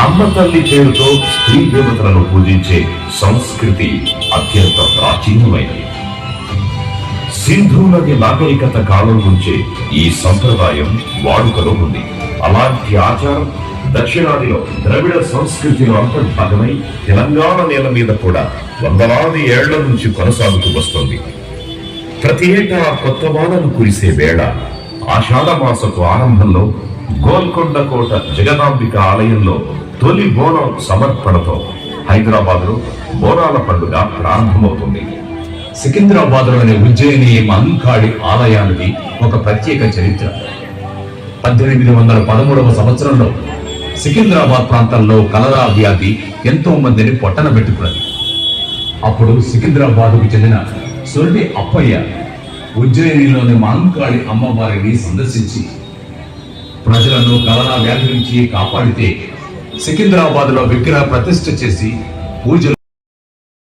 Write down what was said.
అమ్మ తల్లి పేరుతో స్త్రీ దేవతలను పూజించే సంస్కృతి అత్యంత ప్రాచీనమైనది. సింధు నది నాగరికత కాలం నుంచే ఈ సంప్రదాయం వాడుకలో ఉంది. అలాంటి ఆచారం దక్షిణాదిలో ద్రవిడ సంస్కృతిలో అంతర్భాగమై తెలంగాణ నేల మీద కూడా వందలాది ఏళ్ల నుంచి కొనసాగుతూ వస్తుంది. ప్రతి ఏటా కొత్త వానలు కురిసే వేళ ఆషాఢ మాసపు ఆరంభంలో గోల్కొండ కోట జగదాంబిక ఆలయంలో తొలి బోనం సమర్పణతో హైదరాబాద్ లో బోనాల పండుగ ప్రారంభమవుతుంది. సికింద్రాబాద్లోని ఉజ్జయిని మహంకాళి ఆలయానికి ఒక ప్రత్యేక చరిత్ర. 1813వ సంవత్సరంలో సికింద్రాబాద్ ప్రాంతంలో కలరా వ్యాధి ఎంతో మందిని పొట్టన పెట్టుకున్నది. అప్పుడు సికింద్రాబాద్కు చెందిన సొర్డి అప్పయ్య ఉజ్జయినిలోని మహంకాళి అమ్మవారిని సందర్శించి ప్రజలను కలరా వ్యాధి నుంచి కాపాడితే సికింద్రాబాద్ లో విగ్రహ ప్రతిష్ఠ చేసి పూజలు